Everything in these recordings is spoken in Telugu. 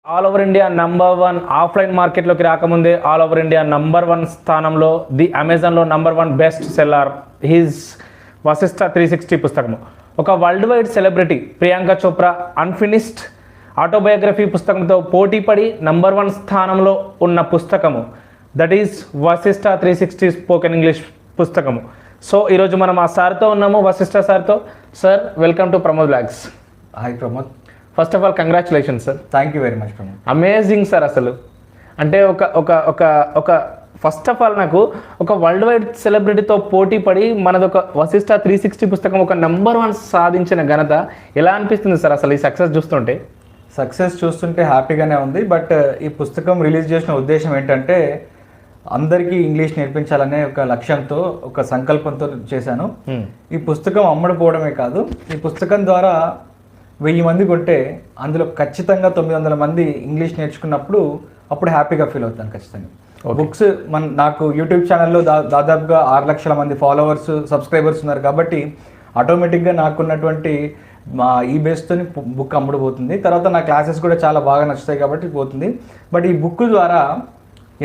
All over India number 1 offline మార్కెట్లోకి రాకముందే ఆల్ ఓవర్ ఇండియా నంబర్ 1 స్థానంలో ది అమెజాన్లో number 1 best seller is Vashishta 360 పుస్తకము. ఒక world wide celebrity Priyanka Chopra unfinished autobiography పుస్తకంతో పోటీపడి నంబర్ 1 స్థానంలో ఉన్న పుస్తకము that is Vashishta 360 spoken English పుస్తకము. సో ఈరోజు మనం ఆ సార్తో ఉన్నాము, వశిష్ఠ సార్తో. Sir, welcome to Pramod blogs. Hi Pramod. First of all congratulations sir. Thank you very much Pramod. Amazing sir. అసలు అంటే ఒక ఫస్ట్ ఆఫ్ ఆల్ నాకు ఒక వరల్డ్ వైడ్ సెలబ్రిటీతో పోటీ పడి మనదొక వశిష్ఠ 360 పుస్తకం ఒక నంబర్ 1 సాధించిన ఘనత ఎలా అనిపిస్తుంది సార్ అసలు ఈ సక్సెస్ చూస్తుంటే? సక్సెస్ చూస్తుంటే హ్యాపీగానే ఉంది. బట్ ఈ పుస్తకం రిలీజ్ చేసిన ఉద్దేశం ఏంటంటే అందరికీ ఇంగ్లీష్ నేర్పించాలనే ఒక లక్ష్యంతో, ఒక సంకల్పంతో చేశాను. ఈ పుస్తకం అమ్మడిపోవడమే కాదు, ఈ పుస్తకం ద్వారా 1000 మంది కొంటే అందులో ఖచ్చితంగా 900 మంది ఇంగ్లీష్ నేర్చుకున్నప్పుడు అప్పుడు హ్యాపీగా ఫీల్ అవుతాను ఖచ్చితంగా. బుక్స్ నాకు యూట్యూబ్ ఛానల్లో దాదాపుగా 6 లక్షల మంది ఫాలోవర్స్, సబ్స్క్రైబర్స్ ఉన్నారు కాబట్టి ఆటోమేటిక్గా నాకున్నటువంటి ఈ బేస్తో బుక్ అమ్ముడుపోతుంది. తర్వాత నా క్లాసెస్ కూడా చాలా బాగా నచ్చుతాయి కాబట్టి పోతుంది. బట్ ఈ బుక్ ద్వారా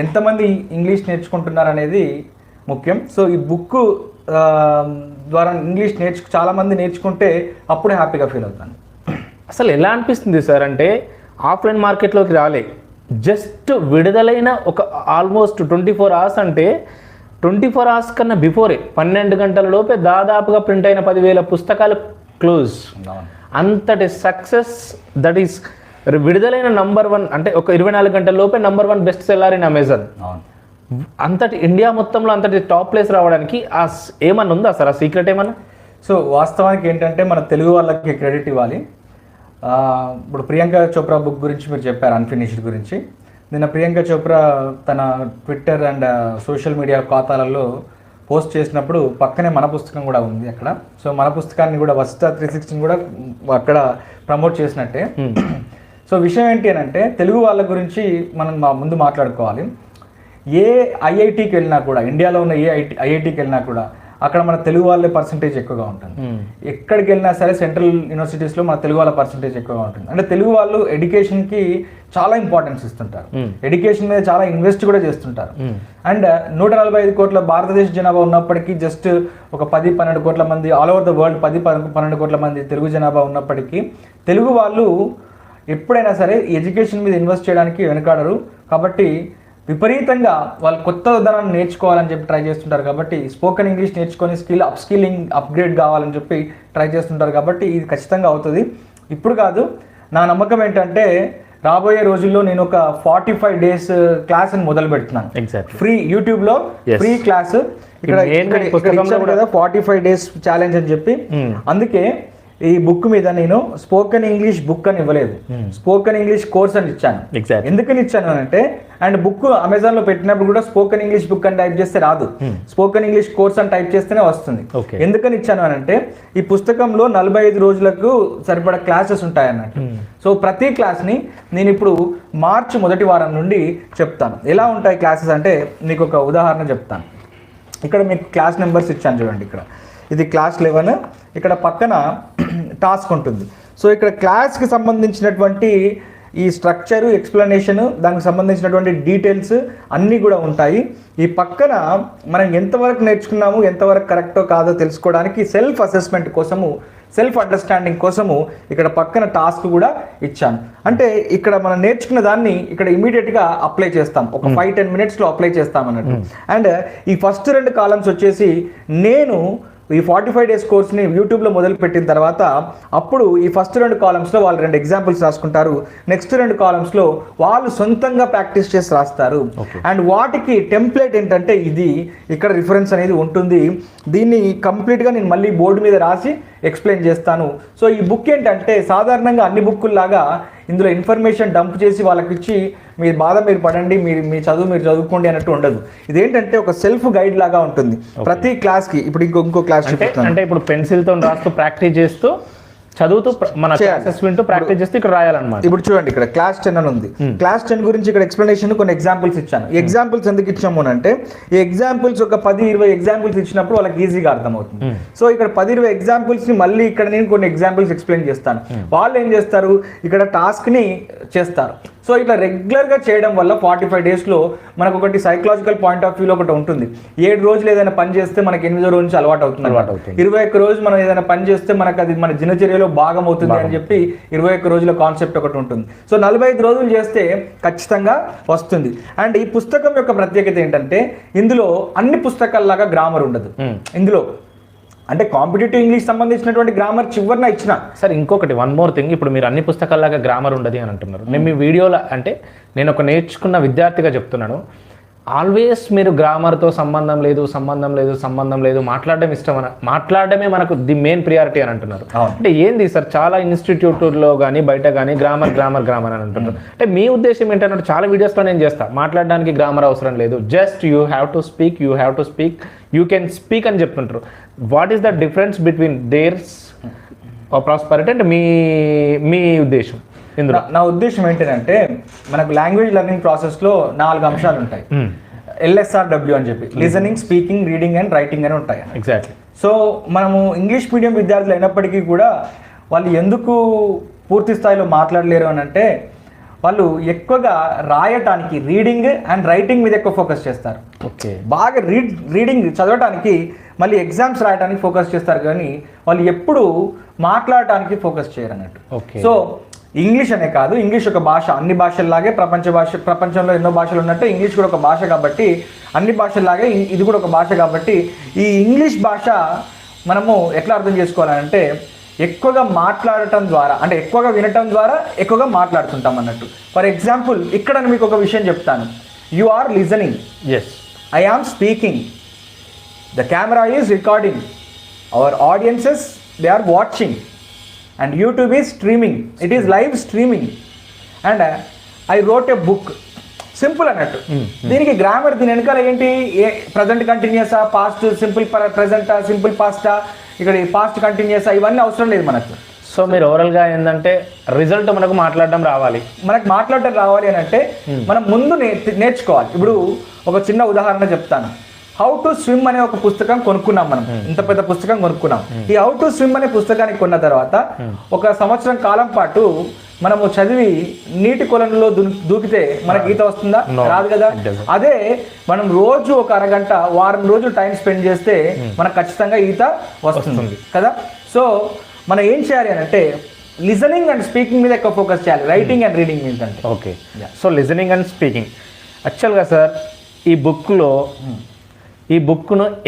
ఎంతమంది ఇంగ్లీష్ నేర్చుకుంటున్నారు అనేది ముఖ్యం. సో ఈ బుక్ ద్వారా ఇంగ్లీష్ చాలామంది నేర్చుకుంటే అప్పుడే హ్యాపీగా ఫీల్ అవుతాను. అసలు ఎలా అనిపిస్తుంది సార్ అంటే ఆఫ్లైన్ మార్కెట్లోకి రాలే, జస్ట్ విడుదలైన ఒక ఆల్మోస్ట్ 24 అవర్స్ అంటే 24 అవర్స్ కన్నా బిఫోరే 12 గంటల లోపే దాదాపుగా ప్రింట్ అయిన 10,000 పుస్తకాలు క్లోజ్. అంతటి సక్సెస్ దట్ ఈస్ విడుదలైన నంబర్ 1 అంటే ఒక 24 గంటల లోపే number 1 best seller in Amazon. అంతటి ఇండియా మొత్తంలో అంతటి టాప్ ప్లేస్ రావడానికి ఏమన్నా ఉందా సార్ ఆ సీక్రెట్ ఏమన్నా? సో వాస్తవానికి ఏంటంటే మన తెలుగు వాళ్ళకి క్రెడిట్ ఇవ్వాలి. ఇప్పుడు ప్రియాంక చోప్రా బుక్ గురించి మీరు చెప్పారు, అన్ఫినిష్డ్ గురించి. నిన్న ప్రియాంక చోప్రా తన ట్విట్టర్ అండ్ సోషల్ మీడియా ఖాతాలలో పోస్ట్ చేసినప్పుడు పక్కనే మన పుస్తకం కూడా ఉంది అక్కడ. సో మన పుస్తకాన్ని కూడా వశిష్ఠ 360 కూడా అక్కడ ప్రమోట్ చేసినట్టే. సో విషయం ఏంటి అని అంటే తెలుగు వాళ్ళ గురించి మనం ముందు మాట్లాడుకోవాలి. ఏ ఐఐటికి వెళ్ళినా కూడా, ఇండియాలో ఉన్న ఏ ఐఐటికి వెళ్ళినా కూడా అక్కడ మన తెలుగు వాళ్ళే పర్సంటేజ్ ఎక్కువగా ఉంటుంది. ఎక్కడికి వెళ్ళినా సరే సెంట్రల్ యూనివర్సిటీస్లో మన తెలుగు వాళ్ళ పర్సంటేజ్ ఎక్కువగా ఉంటుంది. అంటే తెలుగు వాళ్ళు ఎడ్యుకేషన్కి చాలా ఇంపార్టెన్స్ ఇస్తుంటారు, ఎడ్యుకేషన్ మీద చాలా ఇన్వెస్ట్ కూడా చేస్తుంటారు. అండ్ 145 కోట్ల భారతదేశ జనాభా ఉన్నప్పటికీ జస్ట్ ఒక 10-12 కోట్ల మంది, ఆల్ ఓవర్ ద వరల్డ్ 10-12 కోట్ల మంది తెలుగు జనాభా ఉన్నప్పటికీ తెలుగు వాళ్ళు ఎప్పుడైనా సరే ఎడ్యుకేషన్ మీద ఇన్వెస్ట్ చేయడానికి వెనకాడరు. కాబట్టి విపరీతంగా వాళ్ళు కొత్త ధనాన్ని నేర్చుకోవాలని చెప్పి ట్రై చేస్తుంటారు. కాబట్టి స్పోకెన్ ఇంగ్లీష్ నేర్చుకొని అప్స్కిల్లింగ్ అప్గ్రేడ్ కావాలని చెప్పి ట్రై చేస్తుంటారు. కాబట్టి ఇది ఖచ్చితంగా అవుతుంది. ఇప్పుడు కాదు, నా నమ్మకం ఏంటంటే రాబోయే రోజుల్లో నేను ఒక 45 డేస్ క్లాస్ని మొదలు పెడుతున్నాను. ఫ్రీ యూట్యూబ్లో ఫ్రీ క్లాస్ ఇక్కడ 45 డేస్ ఛాలెంజ్ అని చెప్పి. అందుకే ఈ బుక్ మీద నేను స్పోకెన్ ఇంగ్లీష్ బుక్ అని ఇవ్వలేదు, స్పోకెన్ ఇంగ్లీష్ కోర్స్ అని ఇచ్చాను. ఎందుకని ఇచ్చాను అంటే, అండ్ బుక్ అమెజాన్ లో పెట్టినప్పుడు కూడా స్పోకెన్ ఇంగ్లీష్ బుక్ అని టైప్ చేస్తే రాదు, స్పోకెన్ ఇంగ్లీష్ కోర్స్ అని టైప్ చేస్తేనే వస్తుంది. ఎందుకని ఇచ్చాను అని అంటే ఈ పుస్తకంలో 45 రోజులకు సరిపడా క్లాసెస్ ఉంటాయి అన్నట్టు. సో ప్రతి క్లాస్ ని నేను ఇప్పుడు మార్చి 1వ వారం నుండి చెప్తాను. ఎలా ఉంటాయి క్లాసెస్ అంటే మీకు ఒక ఉదాహరణ చెప్తాను. ఇక్కడ మీకు క్లాస్ నెంబర్స్ ఇచ్చాను చూడండి. ఇక్కడ ఇది క్లాస్ 11, ఇక్కడ పక్కన టాస్క్ ఉంటుంది. సో ఇక్కడ క్లాస్కి సంబంధించినటువంటి ఈ స్ట్రక్చరు, ఎక్స్ప్లెనేషను, దానికి సంబంధించినటువంటి డీటెయిల్స్ అన్నీ కూడా ఉంటాయి. ఈ పక్కన మనం ఎంతవరకు నేర్చుకున్నాము, ఎంతవరకు కరెక్టో కాదో తెలుసుకోవడానికి సెల్ఫ్ అసెస్మెంట్ కోసము, సెల్ఫ్ అండర్స్టాండింగ్ కోసము ఇక్కడ పక్కన టాస్క్ కూడా ఇచ్చాను. అంటే ఇక్కడ మనం నేర్చుకున్న దాన్ని ఇక్కడ ఇమీడియట్గా అప్లై చేస్తాం, ఒక 5-10 మినిట్స్లో అప్లై చేస్తాం అన్నట్టు. అండ్ ఈ ఫస్ట్ 2 కాలమ్స్ వచ్చేసి నేను ఈ 45 డేస్ కోర్స్ని యూట్యూబ్లో మొదలు పెట్టిన తర్వాత అప్పుడు ఈ ఫస్ట్ 2 కాలమ్స్లో వాళ్ళు 2 ఎగ్జాంపుల్స్ రాసుకుంటారు. నెక్స్ట్ 2 కాలమ్స్లో వాళ్ళు సొంతంగా ప్రాక్టీస్ చేసి రాస్తారు. అండ్ వాటికి టెంప్లెట్ ఏంటంటే ఇది ఇక్కడ రిఫరెన్స్ అనేది ఉంటుంది. దీన్ని కంప్లీట్గా నేను మళ్ళీ బోర్డు మీద రాసి ఎక్స్ప్లెయిన్ చేస్తాను. సో ఈ బుక్ ఏంటంటే సాధారణంగా అన్ని బుక్కుల్లాగా ఇందులో ఇన్ఫర్మేషన్ డంప్ చేసి వాళ్ళకి ఇచ్చి మీ బాధ మీరు పడండి, మీ చదువు మీరు చదువుకోండి అన్నట్టు ఉండదు. ఇదేంటంటే ఒక సెల్ఫ్ గైడ్ లాగా ఉంటుంది ప్రతి క్లాస్కి. ఇప్పుడు ఇంకో క్లాస్ అంటే ఇప్పుడు పెన్సిల్తో రాస్తూ ప్రాక్టీస్ చేస్తూ చదువుతూ మన క్లాసెస్ వింటూ ప్రాక్టీస్ చేస్తూ ఇక్కడ రాయాలన్నమాట. ఇప్పుడు చూడండి, ఇక్కడ క్లాస్ 10 అని ఉంది. క్లాస్ 10 గురించి ఇక్కడ ఎక్స్ప్లెనేషన్ కొన్ని ఎగ్జాంపుల్స్ ఇచ్చాను. ఈ ఎగ్జాంపుల్స్ ఎందుకు ఇచ్చాము అంటే ఈ ఎగ్జాంపుల్స్ ఒక 10-20 ఎగ్జాంపుల్స్ ఇచ్చినప్పుడు వాళ్ళకి ఈజీగా అర్థమవుతుంది. సో ఇక్కడ 10-20 ఎగ్జాంపుల్స్ ని మళ్ళీ ఇక్కడ నేను కొన్ని ఎగ్జాంపుల్స్ ఎక్స్ప్లెయిన్ చేస్తాను. వాళ్ళు ఏం చేస్తారు, ఇక్కడ టాస్క్ ని చేస్తారు. సో ఇట్లా రెగ్యులర్గా చేయడం వల్ల 45 డేస్లో మనకు ఒకటి సైకలాజికల్ పాయింట్ ఆఫ్ వ్యూలో ఒకటి ఉంటుంది. 7 రోజులు ఏదైనా పని చేస్తే మనకి 8వ రోజు నుంచి అలవాటు అవుతుంది. 21 రోజు మనం ఏదైనా పని చేస్తే మనకు అది మన దినచర్యలో భాగం అవుతుంది అని చెప్పి 21 రోజుల కాన్సెప్ట్ ఒకటి ఉంటుంది. సో 45 రోజులు చేస్తే ఖచ్చితంగా వస్తుంది. అండ్ ఈ పుస్తకం యొక్క ప్రత్యేకత ఏంటంటే ఇందులో అన్ని పుస్తకాల్లాగా గ్రామర్ ఉండదు. ఇందులో అంటే కాంపిటేటివ్ ఇంగ్లీష్ సంబంధించినటువంటి గ్రామర్ చివరిన ఇచ్చిన. సార్ ఇంకొకటి వన్ మోర్ థింగ్, ఇప్పుడు మీరు అన్ని పుస్తకాల్లాగా గ్రామర్ ఉండదు అని అంటున్నారు. నేను మీ వీడియోలో అంటే నేను ఒక నేర్చుకున్న విద్యార్థిగా చెప్తున్నాను, ఆల్వేస్ మీరు గ్రామర్తో సంబంధం లేదు మాట్లాడడం ఇష్టం మాట్లాడడమే మనకు ది మెయిన్ ప్రియారిటీ అని అంటున్నారు. అంటే ఏంది సార్, చాలా ఇన్స్టిట్యూట్లో కానీ బయట కానీ గ్రామర్ అని అంటున్నారు. అంటే మీ ఉద్దేశం ఏంటంటే చాలా వీడియోస్లో నేను చేస్తా, మాట్లాడడానికి గ్రామర్ అవసరం లేదు, just you have to speak you can speak అని చెప్తుంటారు. What is the difference between there's prosperity అంటే మీ ఉద్దేశం ఇందులో? నా ఉద్దేశం ఏంటంటే మనకు లాంగ్వేజ్ లెర్నింగ్ ప్రాసెస్లో 4 అంశాలు ఉంటాయి. LSRW అని చెప్పి listening, speaking, reading and writing అని ఉంటాయి. ఎగ్జాక్ట్లీ. సో మనము ఇంగ్లీష్ మీడియం విద్యార్థులు అయినప్పటికీ కూడా వాళ్ళు ఎందుకు పూర్తి స్థాయిలో మాట్లాడలేరు అని అంటే వాళ్ళు ఎక్కువగా రాయటానికి రీడింగ్ అండ్ రైటింగ్ మీద ఎక్కువ ఫోకస్ చేస్తారు. ఓకే. బాగా రీడింగ్ చదవటానికి మళ్ళీ ఎగ్జామ్స్ రాయడానికి ఫోకస్ చేస్తారు, కానీ వాళ్ళు ఎప్పుడు మాట్లాడటానికి ఫోకస్ చేయరు అన్నట్టు. ఓకే. సో ఇంగ్లీష్ అనే కాదు, ఇంగ్లీష్ ఒక భాష, అన్ని భాషల్లాగే ప్రపంచంలో ఎన్నో భాషలు ఉన్నట్టు ఇంగ్లీష్ కూడా ఒక భాష కాబట్టి, అన్ని భాషల్లాగే ఇది కూడా ఒక భాష కాబట్టి ఈ ఇంగ్లీష్ భాష మనము ఎట్లా అర్థం చేసుకోవాలంటే ఎక్కువగా మాట్లాడటం ద్వారా, అంటే ఎక్కువగా వినటం ద్వారా ఎక్కువగా మాట్లాడుతుంటాం అన్నట్టు. ఫర్ ఎగ్జాంపుల్ ఇక్కడ మీకు ఒక విషయం చెప్తాను. You are listening, yes, I am speaking, the camera is recording, our audiences they are watching, and YouTube is streaming, it is live streaming, and I wrote a book. Simple అన్నట్టు. దీనికి గ్రామర్ దీని వెనకాల ఏంటి, ప్రజెంట్ కంటిన్యూసా, పాస్ట్ సింపుల్ ప్రెజెంటా, సింపుల్ పాస్టా, ఇక్కడ పాస్ట్ కంటిన్యూసా, ఇవన్నీ అవసరం లేదు మనకు. సో మీరు ఓవరాల్గా ఏంటంటే రిజల్ట్ మనకు మాట్లాడడం రావాలి అని అంటే మనం ముందు నేర్చుకోవాలి. ఇప్పుడు ఒక చిన్న ఉదాహరణ చెప్తాను. హౌ టు స్విమ్ అనే ఒక పుస్తకం కొనుక్కున్నాం మనం, ఇంత పెద్ద పుస్తకం కొనుక్కున్నాం. ఈ హౌ టు స్విమ్ అనే పుస్తకాన్ని కొన్న తర్వాత ఒక సంవత్సరం కాలం పాటు మనము చదివి నీటి కొలనులో దూకితే మనకి ఈత వస్తుందా? రాదు కదా. అదే మనం రోజు ఒక అరగంట, వారం రోజులు టైం స్పెండ్ చేస్తే మనకు ఖచ్చితంగా ఈత వస్తుంది కదా. సో మనం ఏం చేయాలి అని అంటే లిజనింగ్ అండ్ స్పీకింగ్ మీద ఎక్కువ ఫోకస్ చేయాలి, రైటింగ్ అండ్ రీడింగ్ మీద అంటే. Okay. So listening and speaking. యాక్చువల్గా సార్ ఈ బుక్ను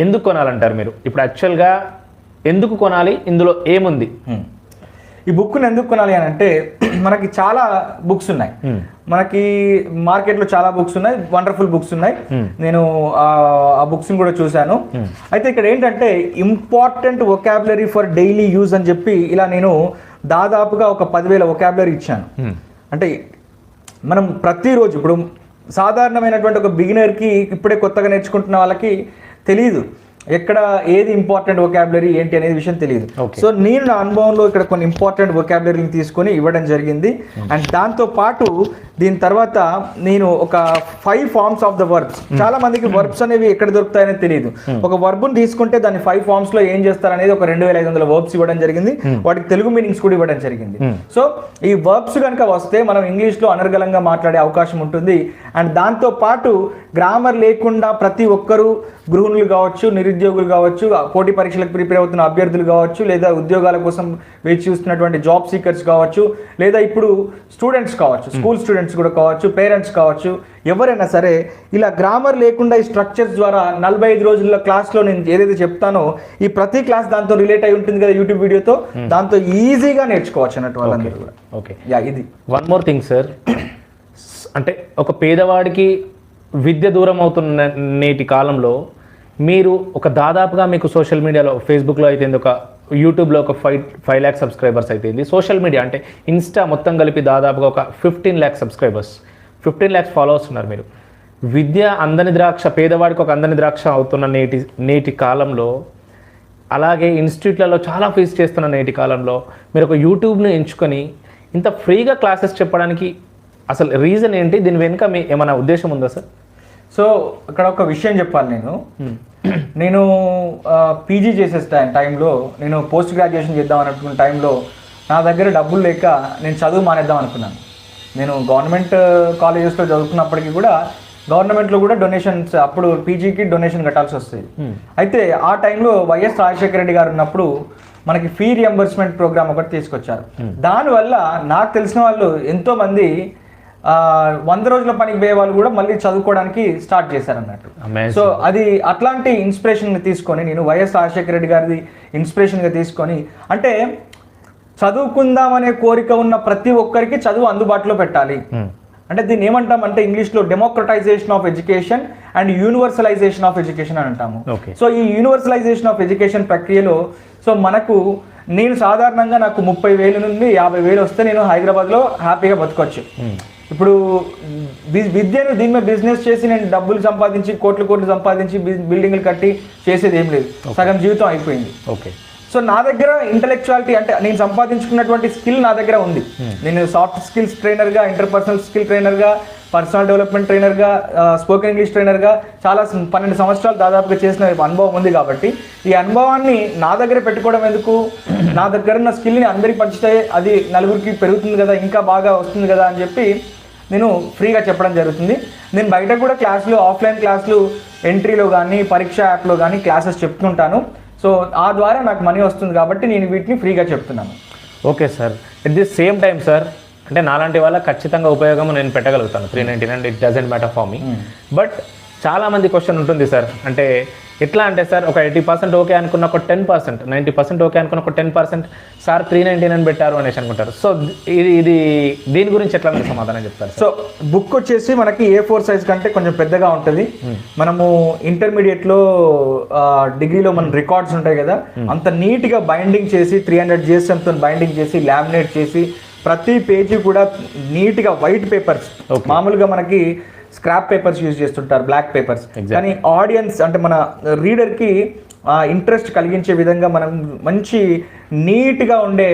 ఎందుకు కొనాలంటారు మీరు? ఇప్పుడు యాక్చువల్గా ఎందుకు కొనాలి, ఇందులో ఏముంది? ఈ బుక్ను ఎందుకు కొనాలి అని అంటే మనకి చాలా బుక్స్ ఉన్నాయి, మనకి మార్కెట్లో చాలా బుక్స్ ఉన్నాయి, వండర్ఫుల్ బుక్స్ ఉన్నాయి. నేను ఆ బుక్స్ని కూడా చూశాను. అయితే ఇక్కడ ఏంటంటే important vocabulary for daily use అని చెప్పి ఇలా నేను దాదాపుగా ఒక 10,000 వొకాబులరీ ఇచ్చాను. అంటే మనం ప్రతిరోజు ఇప్పుడు సాధారణమైనటువంటి ఒక బిగినర్కి, ఇప్పుడే కొత్తగా నేర్చుకుంటున్న వాళ్ళకి తెలియదు ఎక్కడ ఏది ఇంపార్టెంట్ వొకాబులరీ ఏంటి అనేది విషయం తెలియదు. సో నేను నా అనుభవంలో ఇక్కడ కొన్ని ఇంపార్టెంట్ వొకాబులరీని తీసుకొని ఇవ్వడం జరిగింది. అండ్ దాంతో పాటు దీని తర్వాత నేను ఒక 5 ఫార్మ్స్ ఆఫ్ ద వర్బ్స్, చాలా మందికి వర్బ్స్ అనేవి ఎక్కడ దొరుకుతాయని తెలియదు. ఒక వర్బ్ని తీసుకుంటే దాన్ని 5 ఫార్మ్స్ లో ఏం చేస్తారనేది ఒక 2,500 వర్బ్స్ ఇవ్వడం జరిగింది. వాటికి తెలుగు మీనింగ్స్ కూడా ఇవ్వడం జరిగింది. సో ఈ వర్బ్స్ కనుక వస్తే మనం ఇంగ్లీష్ లో అనర్గళంగా మాట్లాడే అవకాశం ఉంటుంది. అండ్ దాంతో పాటు గ్రామర్ లేకుండా ప్రతి ఒక్కరూ గృహిణులు కావచ్చు, నిరుద్యోగులు కావచ్చు, పోటీ పరీక్షలకు ప్రిపేర్ అవుతున్న అభ్యర్థులు కావచ్చు, లేదా ఉద్యోగాల కోసం వేచి చూస్తున్నటువంటి జాబ్ సీకర్స్ కావచ్చు, లేదా ఇప్పుడు స్టూడెంట్స్ కావచ్చు, స్కూల్ స్టూడెంట్స్ కూడా కావచ్చు, పేరెంట్స్ కావచ్చు, ఎవరైనా సరే ఇలా గ్రామర్ లేకుండా ఈ స్ట్రక్చర్స్ ద్వారా 45 రోజుల్లో క్లాస్లో నేను ఏదైతే చెప్తానో ఈ ప్రతి క్లాస్ దాంతో రిలేట్ అయి ఉంటుంది కదా యూట్యూబ్ వీడియోతో, దాంతో ఈజీగా నేర్చుకోవచ్చు అన్నట్టు వాళ్ళందరూ కూడా. ఓకే. ఇది వన్ మోర్ థింగ్ సార్, అంటే ఒక పేదవాడికి విద్య దూరం అవుతున్న నేటి కాలంలో మీరు ఒక దాదాపుగా మీకు సోషల్ మీడియాలో, ఫేస్బుక్లో అయితే ఒక యూట్యూబ్లో ఒక 5 lakh సబ్స్క్రైబర్స్ అయితే, సోషల్ మీడియా అంటే ఇన్స్టా మొత్తం కలిపి దాదాపుగా ఒక 15 lakh సబ్స్క్రైబర్స్, 15 lakhs ఫాలోవర్స్ ఉన్నారు. మీరు విద్య అందని ద్రాక్ష, పేదవాడికి ఒక అందని ద్రాక్ష అవుతున్న నేటి కాలంలో, అలాగే ఇన్స్టిట్యూట్లలో చాలా ఫేస్ చేస్తున్న నేటి కాలంలో మీరు ఒక యూట్యూబ్ను ఎంచుకొని ఇంత ఫ్రీగా క్లాసెస్ చెప్పడానికి అసలు రీజన్ ఏంటి? దీని వెనుక మీ ఏమైనా ఉద్దేశం ఉందా సార్? సో ఇక్కడ ఒక విషయం చెప్పాలి. నేను పీజీ చేసే టైంలో, నేను పోస్ట్ గ్రాడ్యుయేషన్ చేద్దాం అనుకున్న టైంలో నా దగ్గర డబ్బులు లేక నేను చదువు మానేద్దాం అనుకున్నాను. నేను గవర్నమెంట్ కాలేజెస్లో చదువుకున్నప్పటికీ కూడా గవర్నమెంట్లో కూడా డొనేషన్స్, అప్పుడు పీజీకి డొనేషన్ కట్టాల్సి వస్తుంది. అయితే ఆ టైంలో వైఎస్ రాజశేఖర రెడ్డి గారు ఉన్నప్పుడు మనకి ఫీ రియంబర్స్మెంట్ ప్రోగ్రామ్ ఒకటి తీసుకొచ్చారు. దానివల్ల నాకు తెలిసిన వాళ్ళు ఎంతోమంది 100 రోజుల పనికి పోయే వాళ్ళు కూడా మళ్ళీ చదువుకోవడానికి స్టార్ట్ చేశారు అన్నట్టు. సో అది అట్లాంటి ఇన్స్పిరేషన్ తీసుకొని నేను వైఎస్ రాజశేఖర రెడ్డి గారిది ఇన్స్పిరేషన్గా తీసుకొని, అంటే చదువుకుందామనే కోరిక ఉన్న ప్రతి ఒక్కరికి చదువు అందుబాటులో పెట్టాలి. అంటే దీన్ని ఏమంటామంటే ఇంగ్లీష్లో democratisation of education and universalisation of education అని అంటాము. సో ఈ యూనివర్సలైజేషన్ ఆఫ్ ఎడ్యుకేషన్ ప్రక్రియలో సో నేను సాధారణంగా నాకు 30,000 నుండి 50,000 వస్తే నేను హైదరాబాద్లో హ్యాపీగా బతకొచ్చు. ఇప్పుడు విద్యను దీని మీద బిజినెస్ చేసి నేను డబ్బులు సంపాదించి కోట్లు సంపాదించి బిల్డింగ్లు కట్టి చేసేది ఏం లేదు, సగం జీవితం అయిపోయింది. ఓకే. సో నా దగ్గర ఇంటలెక్చువాలిటీ అంటే నేను సంపాదించుకున్నటువంటి స్కిల్ నా దగ్గర ఉంది. నేను సాఫ్ట్ స్కిల్స్ ట్రైనర్గా, ఇంటర్పర్సనల్ స్కిల్ ట్రైనర్గా, పర్సనల్ డెవలప్మెంట్ ట్రైనర్గా, స్పోకెన్ ఇంగ్లీష్ ట్రైనర్గా చాలా 12 సంవత్సరాలు దాదాపుగా చేసిన అనుభవం ఉంది. కాబట్టి ఈ అనుభవాన్ని నా దగ్గర పెట్టుకోవడం ఎందుకు, నా దగ్గర ఉన్న స్కిల్ని అందరికీ పంచితే అది నలుగురికి పెరుగుతుంది కదా, ఇంకా బాగా వస్తుంది కదా అని చెప్పి నేను ఫ్రీగా చెప్పడం జరుగుతుంది. నేను బయట కూడా క్లాసులు, ఆఫ్లైన్ క్లాసులు ఎంట్రీలో కానీ పరీక్ష యాప్లో కానీ క్లాసెస్ చెప్తుంటాను. సో ఆ ద్వారా నాకు మనీ వస్తుంది కాబట్టి నేను వీటిని ఫ్రీగా చెప్తున్నాను. Okay sir. At the same time sir, అంటే నాలాంటి వాళ్ళకి ఖచ్చితంగా ఉపయోగం నేను పెట్టగలుగుతాను 399, it doesn't matter for me. But చాలామంది క్వశ్చన్ ఉంటుంది సార్, అంటే ఎట్లా అంటే సార్ ఒక 80% ఓకే అనుకున్న ఒక 10%, 90% ఓకే అనుకున్న ఒక 10% సార్ 399 పెట్టారు అనేసి అనుకుంటారు. సో ఇది దీని గురించి ఎట్లా మీరు సమాధానం చెప్తారు? సో బుక్ వచ్చేసి మనకి A4 సైజ్ కంటే కొంచెం పెద్దగా ఉంటుంది. మనము ఇంటర్మీడియట్లో డిగ్రీలో మన రికార్డ్స్ ఉంటాయి కదా, అంత నీట్గా బైండింగ్ చేసి 300 GSM బైండింగ్ చేసి లామినేట్ చేసి ప్రతి పేజీ కూడా నీట్గా వైట్ పేపర్స్, మామూలుగా మనకి స్క్రాప్ పేపర్స్ యూజ్ చేస్తుంటారు, బ్లాక్ పేపర్స్, కానీ ఆడియన్స్ అంటే మన రీడర్కి ఇంట్రెస్ట్ కలిగించే విధంగా మనం మంచి నీట్గా ఉండే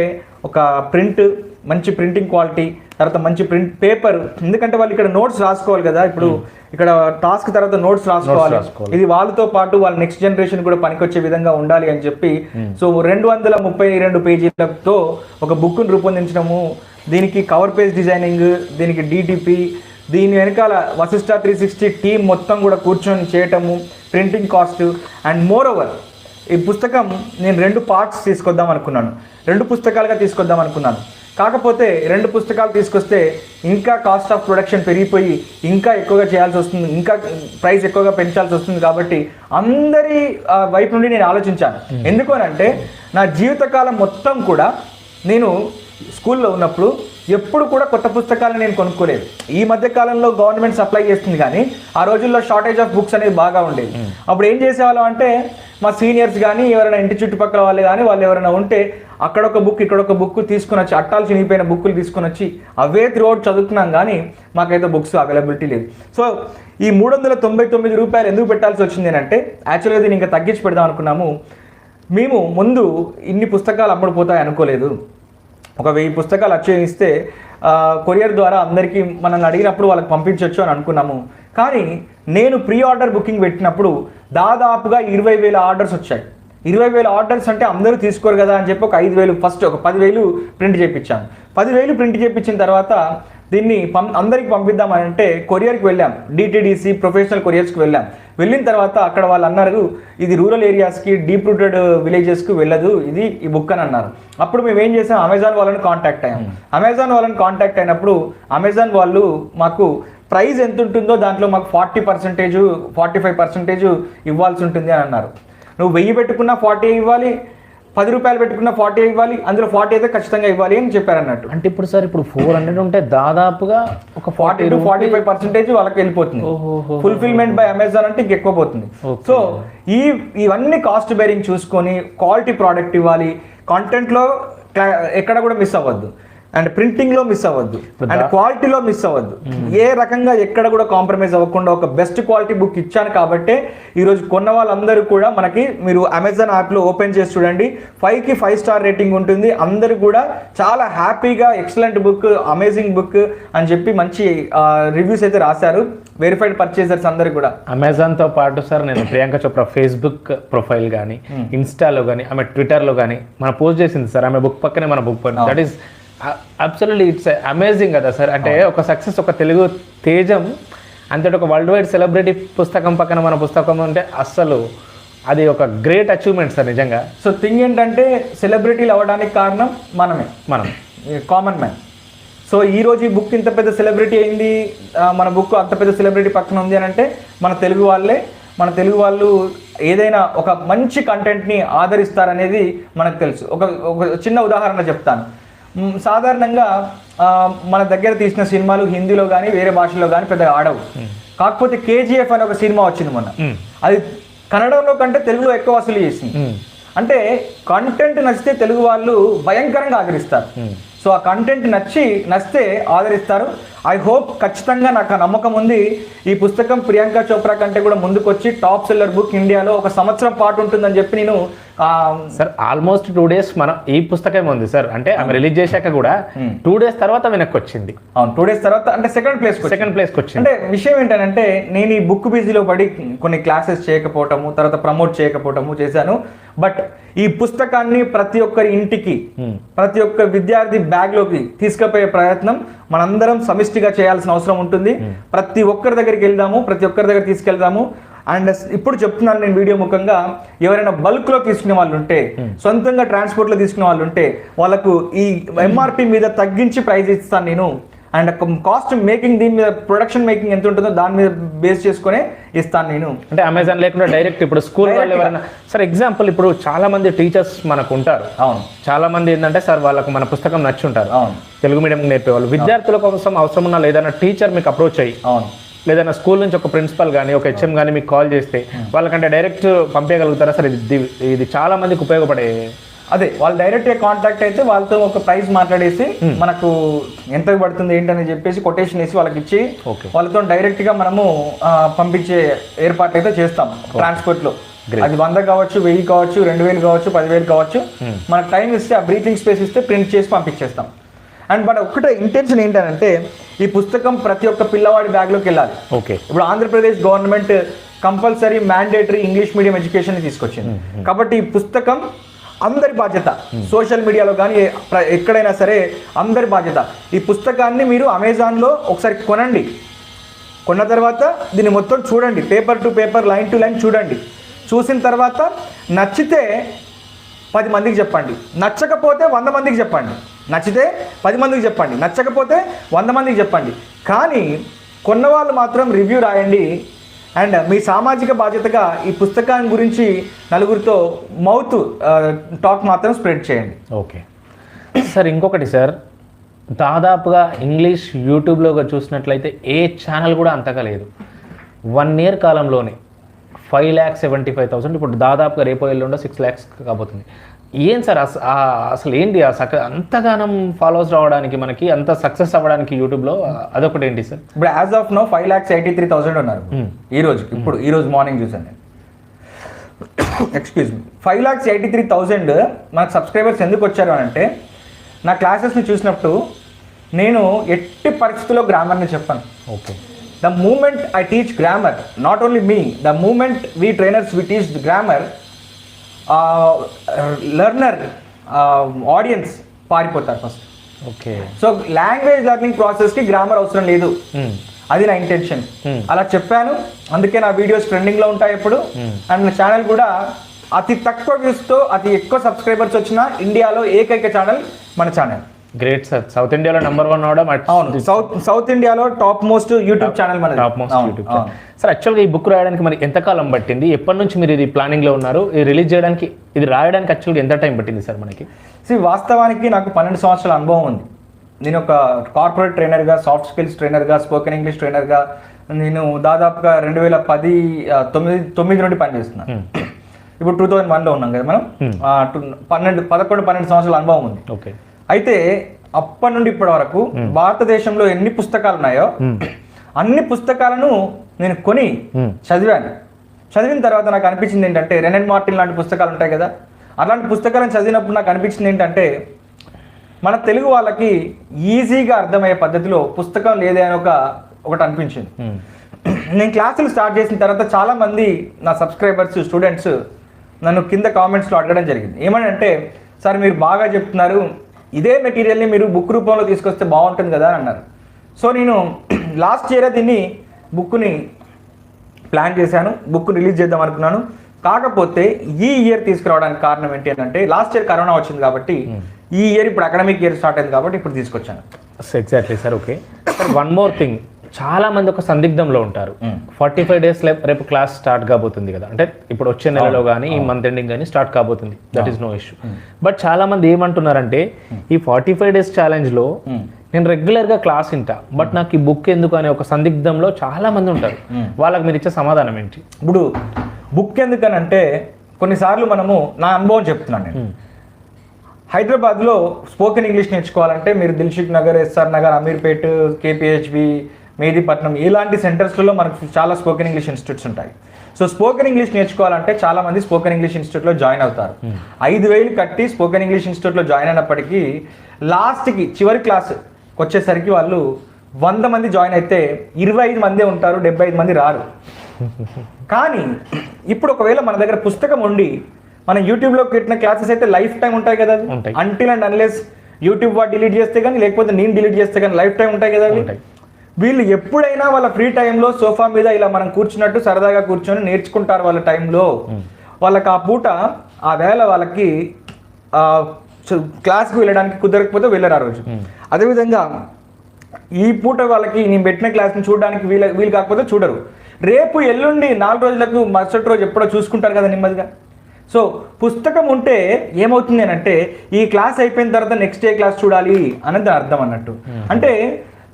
ఒక ప్రింట్, మంచి ప్రింటింగ్ క్వాలిటీ, తర్వాత మంచి ప్రింట్ పేపర్. ఎందుకంటే వాళ్ళు ఇక్కడ నోట్స్ రాసుకోవాలి కదా, ఇప్పుడు ఇక్కడ టాస్క్ తర్వాత నోట్స్ రాసుకోవాలి. ఇది వాళ్ళతో పాటు వాళ్ళ నెక్స్ట్ జనరేషన్ కూడా పనికొచ్చే విధంగా ఉండాలి అని చెప్పి సో 232 పేజీలతో ఒక బుక్ను రూపొందించడము. దీనికి కవర్ పేజ్ డిజైనింగ్, దీనికి DTP, దీని వెనకాల వశిష్ట 360 టీం మొత్తం కూడా కూర్చొని చేయటము, printing cost. And more over ఈ పుస్తకం నేను 2 పార్ట్స్ తీసుకొద్దాం అనుకున్నాను, 2 పుస్తకాలుగా తీసుకొద్దాం అనుకున్నాను. కాకపోతే 2 పుస్తకాలు తీసుకొస్తే ఇంకా కాస్ట్ ఆఫ్ ప్రొడక్షన్ పెరిగిపోయి ఇంకా ఎక్కువగా చేయాల్సి వస్తుంది, ఇంకా ప్రైస్ ఎక్కువగా పెంచాల్సి వస్తుంది. కాబట్టి అందరి వైపు నుండి నేను ఆలోచించాను. ఎందుకు అంటే నా జీవితకాలం మొత్తం కూడా నేను స్కూల్లో ఉన్నప్పుడు ఎప్పుడు కూడా కొత్త పుస్తకాలను నేను కొనుక్కోలేదు. ఈ మధ్య కాలంలో గవర్నమెంట్ సప్లై చేస్తుంది, కానీ ఆ రోజుల్లో షార్టేజ్ ఆఫ్ బుక్స్ అనేది బాగా ఉండేది. అప్పుడు ఏం చేసేవాళ్ళం అంటే మా సీనియర్స్ కానీ ఎవరైనా ఇంటి చుట్టుపక్కల వాళ్ళు కానీ వాళ్ళు ఎవరైనా ఉంటే అక్కడొక బుక్ ఇక్కడొక బుక్ తీసుకుని వచ్చి, అట్టాలు చినిగిపోయిన బుక్కులు తీసుకుని వచ్చి అవే త్రూఅవుట్ చదువుతున్నాం, కానీ మాకైతే బుక్స్ అవైలబిలిటీ లేదు. సో ఈ 399 రూపాయలు ఎందుకు పెట్టాల్సి వచ్చింది అంటే యాక్చువల్గా దీన్ని ఇంకా తగ్గించి పెడదాం అనుకున్నాము. మేము ముందు ఇన్ని పుస్తకాలు అమ్ముడుపోతాయి అనుకోలేదు. ఒక 1000 పుస్తకాలు ఇస్తే కొరియర్ ద్వారా అందరికీ మనల్ని అడిగినప్పుడు వాళ్ళకి పంపించవచ్చు అని అనుకున్నాము. కానీ నేను ప్రీ ఆర్డర్ బుకింగ్ పెట్టినప్పుడు దాదాపుగా 20,000 ఆర్డర్స్ వచ్చాయి. 20,000 ఆర్డర్స్ అంటే అందరూ తీసుకోరు కదా అని చెప్పి ఒక 5,000 ఫస్ట్ ఒక 10,000 ప్రింట్ చేయించాను. 10,000 ప్రింట్ చేయించిన తర్వాత దీన్ని అందరికి పంపిద్దామని అంటే కొరియర్కి వెళ్ళాం, DTDC ప్రొఫెషనల్ కొరియర్స్కి వెళ్ళాం. వెళ్ళిన తర్వాత అక్కడ వాళ్ళు అన్నారు ఇది రూరల్ ఏరియాస్కి, డీప్ రూటెడ్ విలేజెస్కి వెళ్ళదు ఇది ఈ బుక్ అని అన్నారు. అప్పుడు మేము ఏం చేసాం, అమెజాన్ వాళ్ళని కాంటాక్ట్ అయ్యాం. అమెజాన్ వాళ్ళని కాంటాక్ట్ అయినప్పుడు అమెజాన్ వాళ్ళు మాకు ప్రైస్ ఎంత ఉంటుందో దాంట్లో మాకు 40%, 45% ఇవ్వాల్సి ఉంటుంది అని అన్నారు. నువ్వు 1000 పెట్టుకున్నా 40 ఇవ్వాలి, 10 రూపాయలు పెట్టుకున్న 40 ఇవ్వాలి, అందులో 40 అయితే ఖచ్చితంగా ఇవ్వాలి అని చెప్పారు అన్నట్టు. అంటే ఇప్పుడు సార్ ఇప్పుడు 400 ఉంటే దాదాపుగా ఒక 40 to 45% వాళ్ళకి వెళ్ళిపోతుంది. ఫుల్ఫిల్మెంట్ బై అమెజాన్ అంటే ఇంకెక్కువ పోతుంది. సో ఇవన్నీ కాస్ట్ బేరింగ్ చూసుకొని క్వాలిటీ ప్రోడక్ట్ ఇవ్వాలి, కాంటెంట్లో ఎక్కడ కూడా మిస్ అవ్వద్దు, అండ్ ప్రింటింగ్లో మిస్ అవ్వద్దు, అండ్ క్వాలిటీలో మిస్ అవ్వద్దు. ఏ రకంగా ఎక్కడ కూడా కాంప్రమైజ్ అవ్వకుండా ఒక బెస్ట్ క్వాలిటీ బుక్ ఇచ్చాను. కాబట్టి ఈరోజు కొన్న వాళ్ళందరూ కూడా మనకి మీరు అమెజాన్ యాప్లో ఓపెన్ చేసి చూడండి, 5కి 5 స్టార్ రేటింగ్ ఉంటుంది. అందరూ కూడా చాలా హ్యాపీగా ఎక్సలెంట్ బుక్, అమేజింగ్ బుక్ అని చెప్పి మంచి రివ్యూస్ అయితే రాశారు వెరిఫైడ్ పర్చేసర్స్ అందరూ కూడా. అమెజాన్తో పాటు సార్ నేను ప్రియాంక చోప్రా ఫేస్బుక్ ప్రొఫైల్ కానీ, ఇన్స్టాలో కానీ, ఆమె ట్విట్టర్లో కానీ మన పోస్ట్ చేసింది సార్. ఆమె బుక్ పక్కనే మన book, that is absolutely it's amazing కదా సార్. అంటే ఒక సక్సెస్, ఒక తెలుగు తేజం అంతటి ఒక వరల్డ్ వైడ్ సెలబ్రిటీ పుస్తకం పక్కన మన పుస్తకం అంటే అస్సలు అది ఒక గ్రేట్ అచీవ్మెంట్ సార్ నిజంగా. సో థింగ్ ఏంటంటే సెలబ్రిటీలు అవ్వడానికి కారణం మనం కామన్ మ్యాన్. సో ఈరోజు ఈ బుక్ ఇంత పెద్ద సెలబ్రిటీ అయింది, మన బుక్ అంత పెద్ద సెలబ్రిటీ పక్కన ఉంది అని అంటే మన తెలుగు వాళ్ళు ఏదైనా ఒక మంచి కంటెంట్ని ఆదరిస్తారనేది మనకు తెలుసు. ఒక చిన్న ఉదాహరణ చెప్తాను. సాధారణంగా మన దగ్గర తీసిన సినిమాలు హిందీలో కానీ వేరే భాషలో కానీ పెద్దగా ఆడవు. కాకపోతే KGF అనే ఒక సినిమా వచ్చింది మొన్న, అది కన్నడంలో కంటే తెలుగులో ఎక్కువ వసూలు చేసింది. అంటే కంటెంట్ నచ్చితే తెలుగు వాళ్ళు భయంకరంగా ఆదరిస్తారు. సో ఆ కంటెంట్ నచ్చితే ఆదరిస్తారు. ఐ హోప్, ఖచ్చితంగా నాకు ఆ నమ్మకం ఉంది, ఈ పుస్తకం ప్రియాంక చోప్రా కంటే కూడా ముందుకొచ్చి టాప్ సెల్లర్ బుక్ ఇండియాలో 1 సంవత్సరం పాటు ఉంటుందని చెప్పి నేను సార్ ఆల్మోస్ట్ 2 days మనం ఈ పుస్తకం ఉంది సార్. అంటే ఆమె రిలీజ్ చేశాక కూడా 2 days తర్వాత వెనక్కి వచ్చింది. అవును, 2 days తర్వాత అంటే సెకండ్ ప్లేస్కి వచ్చింది. అంటే విషయం ఏంటంటే నేను ఈ బుక్ బిజీలో పడి కొన్ని క్లాసెస్ చేయకపోవటము, తర్వాత ప్రమోట్ చేయకపోవటము చేశాను. బట్ ఈ పుస్తకాన్ని ప్రతి ఒక్కరి ఇంటికి, ప్రతి ఒక్క విద్యార్థి బ్యాగ్లోకి తీసుకుపోయే ప్రయత్నం మనందరం సమిష్టిగా చేయాల్సిన అవసరం ఉంటుంది. ప్రతి ఒక్కరి దగ్గరికి వెళ్దాము, ప్రతి ఒక్కరి దగ్గర తీసుకెళ్దాము. అండ్ ఇప్పుడు చెప్తున్నాను నేను వీడియో ముఖంగా, ఎవరైనా బల్క్లో తీసుకునే వాళ్ళు ఉంటే, సొంతంగా ట్రాన్స్పోర్ట్లో తీసుకునే వాళ్ళు ఉంటే వాళ్ళకు ఈ MRP మీద తగ్గించి ప్రైస్ ఇస్తాను నేను. అండ్ కాస్ట్ మేకింగ్, దీని మీద ప్రొడక్షన్ మేకింగ్ ఎంత ఉంటుందో దాని మీద బేస్ చేసుకునే ఇస్తాను నేను. అంటే అమెజాన్ లేకుండా డైరెక్ట్ ఇప్పుడు స్కూల్ వాళ్ళు ఎవరైనా సార్, ఎగ్జాంపుల్ ఇప్పుడు చాలా మంది టీచర్స్ మనకు ఉంటారు. అవును, చాలా మంది ఏంటంటే సార్ వాళ్ళకు మన పుస్తకం నచ్చి ఉంటారు. అవును, తెలుగు మీడియం నేర్పేవాళ్ళు. విద్యార్థుల కోసం అవసరం ఉన్న ఏదైనా టీచర్ మీకు అప్రోచ్ అయ్యి, అవును, లేదన్నా స్కూల్ నుంచి ఒక ప్రిన్సిపల్ కానీ ఒక HM కానీ మీకు కాల్ చేస్తే వాళ్ళకంటే డైరెక్ట్ పంపించగలుగుతారా సార్? ఇది చాలా మందికి ఉపయోగపడే. అదే వాళ్ళు డైరెక్ట్గా కాంటాక్ట్ అయితే వాళ్ళతో ఒక ప్రైస్ మాట్లాడేసి మనకు ఎంత పడుతుంది ఏంటని చెప్పేసి కొటేషన్ వేసి వాళ్ళకి ఇచ్చి వాళ్ళతో డైరెక్ట్గా మనము పంపించే ఏర్పాటు అయితే చేస్తాం. ట్రాన్స్పోర్ట్లో అది 100 కావచ్చు, 1000 కావచ్చు, 2000 కావచ్చు, 10,000 కావచ్చు. మనకు టైం ఇస్తే, ఆ బ్రీతింగ్ స్పేస్ ఇస్తే ప్రింట్ చేసి పంపించేస్తాం. అండ్ బట్ ఒకటే ఇంటెన్షన్ ఏంటంటే ఈ పుస్తకం ప్రతి ఒక్క పిల్లవాడి బ్యాగ్లోకి వెళ్ళాలి. ఓకే, ఇప్పుడు Andhra Pradesh government compulsory mandatory English medium education తీసుకొచ్చింది. కాబట్టి ఈ పుస్తకం అందరి బాధ్యత. సోషల్ మీడియాలో కానీ ఎక్కడైనా సరే అందరి బాధ్యత. ఈ పుస్తకాన్ని మీరు అమెజాన్లో ఒకసారి కొనండి. కొన్న తర్వాత దీన్ని మొత్తం చూడండి, paper to paper, line to line చూడండి. చూసిన తర్వాత నచ్చితే 10 మందికి చెప్పండి, నచ్చకపోతే 100 మందికి చెప్పండి. నచ్చితే 10 మందికి చెప్పండి, నచ్చకపోతే 100 మందికి చెప్పండి. కానీ కొన్నవాళ్ళు మాత్రం రివ్యూ రాయండి. అండ్ మీ సామాజిక బాధ్యతగా ఈ పుస్తకాన్ని గురించి నలుగురితో మౌత్ టాక్ మాత్రం స్ప్రెడ్ చేయండి. ఓకే సార్, ఇంకొకటి సార్, దాదాపుగా ఇంగ్లీష్ యూట్యూబ్లో చూసినట్లయితే ఏ ఛానల్ కూడా అంతగా లేదు. 1 year కాలంలోనే 5,75,000, ఇప్పుడు దాదాపుగా రేపో ఎల్లుండో 6 lakhs కాబోతుంది. ఏం సార్ అసలు ఏంటి అంతగానం ఫాలోవర్స్ రావడానికి, మనకి అంత సక్సెస్ అవ్వడానికి యూట్యూబ్లో? అదొకటి ఏంటి సార్? ఇప్పుడు యాజ్ ఆఫ్ నో 5,83,000 ఉన్నారు ఈ రోజుకి. ఇప్పుడు ఈ రోజు మార్నింగ్ చూసాను నేను. ఎక్స్క్యూజ్ మీ, 5,83,000 మనకు సబ్స్క్రైబర్స్ ఎందుకు వచ్చారు అని అంటే, నా క్లాసెస్ని చూసినప్పుడు నేను ఎట్టి పరిస్థితుల్లో గ్రామర్ని చెప్పాను. Okay, the moment I teach grammar, not only me, the moment we trainers we teach the grammar, learner audience పారిపోతారు first. Okay, so language learning ప్రాసెస్కి గ్రామర్ అవసరం లేదు, అది నా ఇంటెన్షన్. అలా చెప్పాను, అందుకే నా వీడియోస్ ట్రెండింగ్లో ఉంటాయి ఎప్పుడు. అండ్ నా ఛానల్ కూడా అతి తక్కువ వ్యూస్తో అతి ఎక్కువ సబ్స్క్రైబర్స్ వచ్చిన ఇండియాలో ఏకైక ఛానల్ మన ఛానల్. Great sir. సౌత్ ఇండియాలో నెంబర్ 1 అవడం. అవును, సౌత్ ఇండియాలో టాప్ మోస్ట్ యూట్యూబ్ ఛానల్ మన top most YouTube channel. Sir యాక్చువల్గా ఈ బుక్ రాయడానికి మరి ఎంతకాలం పట్టింది? ఎప్పటి నుంచి మీరు ఇది ప్లానింగ్లో ఉన్నారు? ఇది రిలీజ్ చేయడానికి, ఇది రాయడానికి యాక్చువల్గా ఎంత టైం పట్టింది సార్ మనకి? వాస్తవానికి నాకు 12 సంవత్సరాల అనుభవం ఉంది. నేను ఒక కార్పొరేట్ ట్రైనర్గా, సాఫ్ట్ స్కిల్స్ ట్రైనర్గా, స్పోకెన్ ఇంగ్లీష్ ట్రైనర్గా నేను దాదాపుగా 2010-9 నుండి పనిచేస్తున్నాను. ఇప్పుడు 2001లో ఉన్నాం కదా మనం. 11-12 సంవత్సరాల అనుభవం ఉంది. ఓకే, అయితే అప్పటి నుండి ఇప్పటి వరకు భారతదేశంలో ఎన్ని పుస్తకాలు ఉన్నాయో అన్ని పుస్తకాలను నేను కొని చదివాను. చదివిన తర్వాత నాకు అనిపించింది ఏంటంటే, రెనెన్ మార్టిన్ లాంటి పుస్తకాలు ఉంటాయి కదా, అలాంటి పుస్తకాలను చదివినప్పుడు నాకు అనిపించింది ఏంటంటే, మన తెలుగు వాళ్ళకి ఈజీగా అర్థమయ్యే పద్ధతిలో పుస్తకం లేదే అని ఒకటి అనిపించింది. నేను క్లాసులు స్టార్ట్ చేసిన తర్వాత చాలామంది నా సబ్స్క్రైబర్స్, స్టూడెంట్స్ నన్ను కింద కామెంట్స్లో అడగడం జరిగింది. ఏమని అంటే, సార్ మీరు బాగా చెప్తున్నారు, ఇదే మెటీరియల్ని మీరు బుక్ రూపంలో తీసుకొస్తే బాగుంటుంది కదా అని అన్నారు. సో నేను లాస్ట్ ఇయర్ దీన్ని బుక్ని ప్లాన్ చేశాను, బుక్ రిలీజ్ చేద్దాం అనుకున్నాను. కాకపోతే ఈ ఇయర్ తీసుకురావడానికి కారణం ఏంటి అంటే లాస్ట్ ఇయర్ కరోనా వచ్చింది కాబట్టి ఈ ఇయర్ ఇప్పుడు అకాడమిక్ ఇయర్ స్టార్ట్ అయింది కాబట్టి ఇప్పుడు తీసుకొచ్చాను. Exactly sir. Okay sir, one more thing, చాలా మంది ఒక సందిగ్ధంలో ఉంటారు. 45 days రేపు క్లాస్ స్టార్ట్ కాబోతుంది కదా, అంటే ఇప్పుడు వచ్చే నెలలో కానీ ఈ మంత్ ఎండింగ్ కానీ స్టార్ట్ కాబోతుంది, that is no issue. But చాలా మంది ఏమంటున్నారంటే ఈ 45 days ఛాలెంజ్లో నేను రెగ్యులర్గా క్లాస్ వింటా, బట్ నాకు ఈ బుక్ ఎందుకు అనే ఒక సందిగ్ధంలో చాలా మంది ఉంటారు. వాళ్ళకి మీరు ఇచ్చే సమాధానం ఏంటి? ఇప్పుడు బుక్ ఎందుకనంటే కొన్నిసార్లు మనము నా అనుభవం చెప్తున్నాను నేను. హైదరాబాద్లో స్పోకెన్ ఇంగ్లీష్ నేర్చుకోవాలంటే మీరు దిల్షుక్ నగర్, ఎస్ఆర్ నగర్, అమీర్పేట్, కేపీహెచ్బి, మేదీపట్నం ఇలాంటి సెంటర్స్లో మనకు చాలా స్పోకెన్ ఇంగ్లీష్ ఇన్స్టిట్యూట్స్ ఉంటాయి. సో స్పోకెన్ ఇంగ్లీష్ నేర్చుకోవాలంటే చాలా మంది స్పోకెన్ ఇంగ్లీష్ ఇన్స్టిట్యూట్లో జాయిన్ అవుతారు. 5,000 కట్టి స్పోకెన్ ఇంగ్లీష్ ఇన్స్టిట్యూట్లో జాయిన్ అయినప్పటికీ లాస్ట్కి చివరి క్లాస్ వచ్చేసరికి వాళ్ళు 100 మంది జాయిన్ అయితే 25 మందే ఉంటారు, 75 మంది రారు. కానీ ఇప్పుడు ఒకవేళ మన దగ్గర పుస్తకం ఉండి మనం యూట్యూబ్లో పెట్టిన క్లాసెస్ అయితే లైఫ్ టైం ఉంటాయి కదా, అంటిల్ అండ్ అన్లెస్ యూట్యూబ్ వాడు డిలీట్ చేస్తే కానీ లేకపోతే నేను డిలీట్ చేస్తే కానీ లైఫ్ టైం ఉంటాయి కదా. వీళ్ళు ఎప్పుడైనా వాళ్ళ ఫ్రీ టైంలో సోఫా మీద ఇలా మనం కూర్చున్నట్టు సరదాగా కూర్చొని నేర్చుకుంటారు. వాళ్ళ టైంలో వాళ్ళకి ఆ పూట ఆ వేళ వాళ్ళకి క్లాస్కి వెళ్ళడానికి కుదరకపోతే వెళ్ళరు ఆ రోజు. అదేవిధంగా ఈ పూట వాళ్ళకి నేను పెట్టిన క్లాస్ని చూడడానికి వీలు కాకపోతే చూడరు. రేపు ఎల్లుండి 4 రోజులకు మరుసటి రోజు ఎప్పుడో చూసుకుంటారు కదా నెమ్మదిగా. సో పుస్తకం ఉంటే ఏమవుతుంది అని అంటే ఈ క్లాస్ అయిపోయిన తర్వాత నెక్స్ట్ డే క్లాస్ చూడాలి అనేది అర్థం అన్నట్టు. అంటే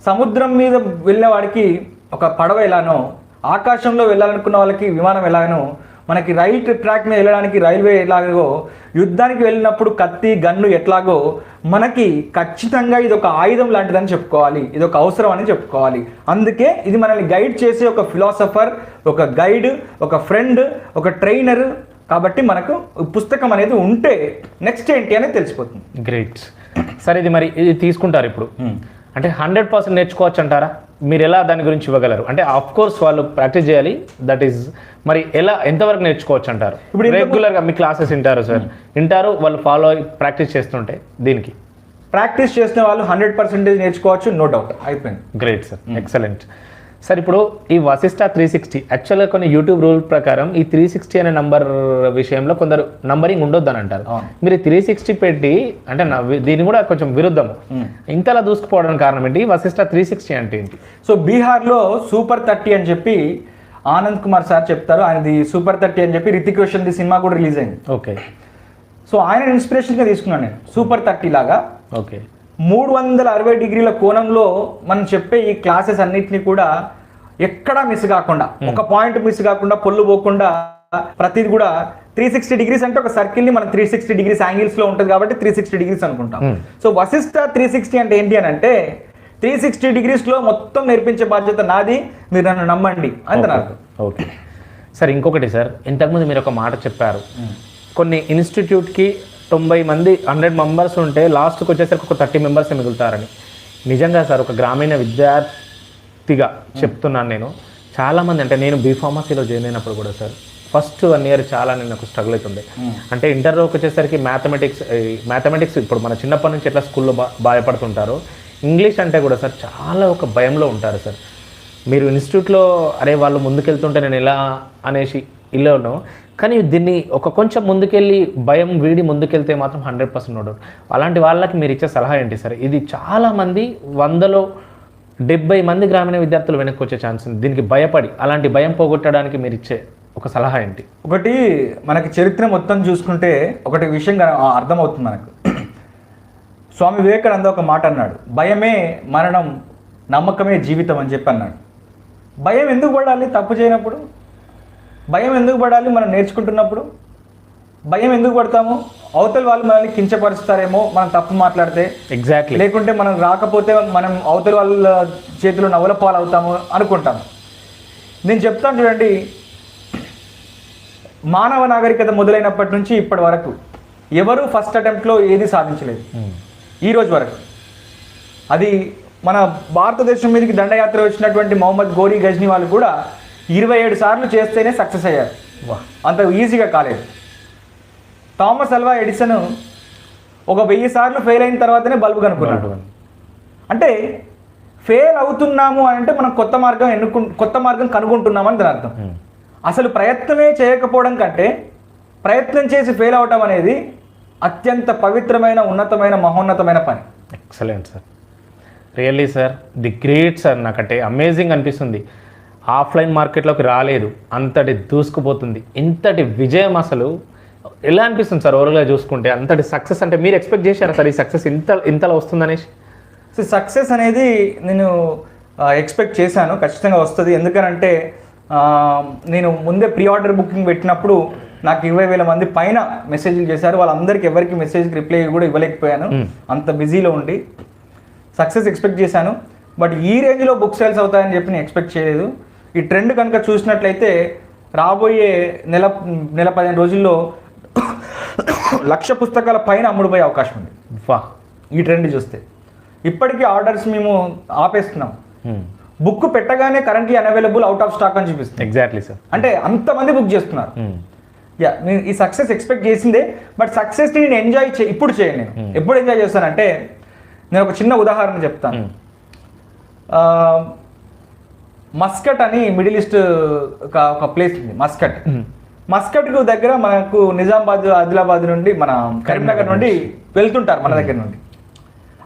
సముద్రం మీద వెళ్ళిన వాడికి ఒక పడవ ఎలానో, ఆకాశంలో వెళ్ళాలనుకున్న వాళ్ళకి విమానం ఎలాగనో, మనకి రైల్ ట్రాక్ మీద వెళ్ళడానికి రైల్వే ఎలాగో, యుద్ధానికి వెళ్ళినప్పుడు కత్తి గన్ను ఎట్లాగో మనకి ఖచ్చితంగా ఇది ఒక ఆయుధం లాంటిదని చెప్పుకోవాలి, ఇది ఒక అవసరం అని చెప్పుకోవాలి. అందుకే ఇది మనల్ని గైడ్ చేసే ఒక ఫిలాసఫర్, ఒక గైడ్, ఒక ఫ్రెండ్, ఒక ట్రైనర్. కాబట్టి మనకు పుస్తకం అనేది ఉంటే నెక్స్ట్ ఏంటి అనేది తెలిసిపోతుంది. గ్రేట్. సరే, ఇది మరి ఇది తీసుకుంటారు ఇప్పుడు, అంటే 100% నేర్చుకోవచ్చు అంటారా? మీరు ఎలా దాని గురించి ఇవ్వగలరు? అంటే ఆఫ్ కోర్స్ వాళ్ళు ప్రాక్టీస్ చేయాలి, దట్ ఈస్, మరి ఎలా ఎంతవరకు నేర్చుకోవచ్చు అంటారు? ఇప్పుడు రెగ్యులర్గా మీ క్లాసెస్ వింటారు వాళ్ళు ఫాలో అయ్యి ప్రాక్టీస్ చేస్తుంటే దీనికి ప్రాక్టీస్ చేసిన వాళ్ళు 100% నేర్చుకోవచ్చు, నో డౌట్. అయిపోయింది. Great sir, excellent. సార్, ఇప్పుడు ఈ వశిష్ట 360 యాక్చువల్గా కొన్ని యూట్యూబ్ రూల్ ప్రకారం ఈ 360 అనే నంబర్ విషయంలో కొందరు నంబరింగ్ ఉండొద్దు అని అంటారు. మీరు 360 పెట్టి అంటే దీన్ని కూడా కొంచెం విరుద్ధము, ఇంతలా దూసుకుపోవడానికి కారణం ఏంటి? వశిష్ట 360 అంటే ఏంటి? సో బీహార్లో సూపర్ 30 అని చెప్పి ఆనంద్ కుమార్ సార్ చెప్తారు. ఆయనది సూపర్ 30 అని చెప్పి రితిక్ రోషన్ ది సినిమా కూడా రిలీజ్ అయింది. ఓకే. సో ఆయన ఇన్స్పిరేషన్గా తీసుకున్నాను నేను. సూపర్ 30 లాగా ఓకే 360 డిగ్రీల కోణంలో మనం చెప్పే ఈ క్లాసెస్ అన్నిటినీ కూడా ఎక్కడా మిస్ కాకుండా, ఒక పాయింట్ మిస్ కాకుండా, పొల్లు పోకుండా ప్రతిది కూడా 360 డిగ్రీస్ అంటే ఒక సర్కిల్ ని మనం 360 డిగ్రీస్ యాంగిల్స్ లో ఉంటుంది కాబట్టి 360 డిగ్రీస్ అనుకుంటాం. సో వశిష్ట 360 అంటే ఏంటి అని అంటే 360 డిగ్రీస్ లో మొత్తం నేర్పించే బాధ్యత నాది, మీరు నన్ను నమ్మండి అని నాకు. ఓకే సార్, ఇంకొకటి సార్, ఇంతకుముందు మీరు ఒక మాట చెప్పారు, కొన్ని ఇన్స్టిట్యూట్కి 90 మంది 100 మెంబర్స్ ఉంటే లాస్ట్కి వచ్చేసరికి ఒక 30 మెంబర్స్ మిగులుతారని. నిజంగా సార్, ఒక గ్రామీణ విద్యార్థిగా చెప్తున్నాను నేను. చాలామంది, అంటే నేను బీఫార్మసీలో జాయిన్ అయినప్పుడు కూడా సార్ ఫస్ట్ 1 year చాలా నేను నాకు స్ట్రగుల్ అవుతుంది. అంటే ఇంటర్లోకి వచ్చేసరికి మ్యాథమెటిక్స్ ఇప్పుడు మన చిన్నప్పటి నుంచి ఎట్లా స్కూల్లో భయపడుతుంటారో, ఇంగ్లీష్ అంటే కూడా సార్ చాలా ఒక భయంలో ఉంటారు సార్. మీరు ఇన్స్టిట్యూట్లో అరే వాళ్ళు ముందుకెళ్తుంటే నేను ఎలా అనేసి ఇల్లును, కానీ దీన్ని ఒక కొంచెం ముందుకెళ్ళి భయం వీడి ముందుకెళ్తే మాత్రం 100% నో డౌట్. అలాంటి వాళ్ళకి మీరు ఇచ్చే సలహా ఏంటి సార్? ఇది చాలామంది 100లో 70 మంది గ్రామీణ విద్యార్థులు వెనక్కి వచ్చే ఛాన్స్ ఉంది. దీనికి భయపడి అలాంటి భయం పోగొట్టడానికి మీరు ఇచ్చే ఒక సలహా ఏంటి? ఒకటి, మనకి చరిత్ర మొత్తం చూసుకుంటే ఒకటి విషయం అర్థమవుతుంది మనకు. స్వామి వివేకానంద ఒక మాట అన్నాడు, భయమే మరణం, నమ్మకమే జీవితం అని చెప్పి అన్నాడు. భయం ఎందుకు పడాలి తప్పు చేయనప్పుడు? భయం ఎందుకు పడాలి మనం నేర్చుకుంటున్నప్పుడు? భయం ఎందుకు పడతాము? అవతల వాళ్ళు మనల్ని కించపరుస్తారేమో మనం తప్పు మాట్లాడితే, ఎగ్జాక్ట్లీ, లేకుంటే మనం రాకపోతే మనం అవతల వాళ్ళ చేతిలో నవ్వుల పాలు అవుతాము అనుకుంటాము. నేను చెప్తాను చూడండి, మానవ నాగరికత మొదలైనప్పటి నుంచి ఇప్పటి వరకు ఎవరు ఫస్ట్ అటెంప్ట్లో ఏది సాధించలేదు ఈ రోజు వరకు. అది మన భారతదేశం మీదకి దండయాత్ర వచ్చినటువంటి మొహమ్మద్ ఘోరీ గజ్నీ వాళ్ళు కూడా 27 సార్లు చేస్తేనే సక్సెస్ అయ్యారు. అంత ఈజీగా కాలేదు. థామస్ అల్వా ఎడిసన్ ఒక 1000 సార్లు ఫెయిల్ అయిన తర్వాతనే బల్బు కనుక్కున్నాడు. అంటే ఫెయిల్ అవుతున్నాము అని అంటే మనం కొత్త మార్గం కనుగొంటున్నామని దాని అర్థం. అసలు ప్రయత్నమే చేయకపోవడం కంటే ప్రయత్నం చేసి ఫెయిల్ అవటం అనేది అత్యంత పవిత్రమైన, ఉన్నతమైన, మహోన్నతమైన పని. Excellent sir, really sir, the great sir. నాకంటే అమేజింగ్ అనిపిస్తుంది. ఆఫ్లైన్ మార్కెట్లోకి రాలేదు, అంతటి దూసుకుపోతుంది. ఇంతటి విజయం అసలు ఎలా అనిపిస్తుంది సార్ ఓవరాల్గా చూసుకుంటే? అంతటి సక్సెస్ అంటే మీరు ఎక్స్పెక్ట్ చేశారా సార్ ఈ సక్సెస్ ఇంతలా వస్తుందనేసి? సో సక్సెస్ అనేది నేను ఎక్స్పెక్ట్ చేశాను, ఖచ్చితంగా వస్తుంది. ఎందుకనంటే నేను ముందే ప్రీ ఆర్డర్ బుకింగ్ పెట్టినప్పుడు నాకు 20,000 మంది పైన మెసేజ్లు చేశారు. వాళ్ళందరికీ ఎవరికి మెసేజ్కి రిప్లై కూడా ఇవ్వలేకపోయాను, అంత బిజీలో ఉండి. సక్సెస్ ఎక్స్పెక్ట్ చేశాను, బట్ ఈ రేంజ్లో బుక్ సేల్స్ అవుతాయని చెప్పి నేను ఎక్స్పెక్ట్ చేయలేదు. ఈ ట్రెండ్ కనుక చూసినట్లయితే రాబోయే నెల 15 రోజుల్లో 1,00,000 పుస్తకాల పైన అమ్ముడుపోయే అవకాశం ఉంది. ఈ ట్రెండ్ చూస్తే ఇప్పటికీ ఆర్డర్స్ మేము ఆపేస్తున్నాం. బుక్ పెట్టగానే currently unavailable, out of stock అని చూపిస్తుంది. Exactly sir. అంటే అంతమంది బుక్ చేస్తున్నారు. నేను ఈ సక్సెస్ ఎక్స్పెక్ట్ చేసిందే, బట్ సక్సెస్ని నేను ఇప్పుడు చేయను. నేను ఎప్పుడు ఎంజాయ్ చేస్తానంటే, నేను ఒక చిన్న ఉదాహరణ చెప్తాను. మస్కట్ అని మిడిల్ ఈస్ట్ ఒక ప్లేస్ ఉంది, మస్కట్ దగ్గర మనకు నిజామాబాద్, ఆదిలాబాద్ నుండి, మన కరీంనగర్ నుండి వెళ్తుంటారు మన దగ్గర నుండి.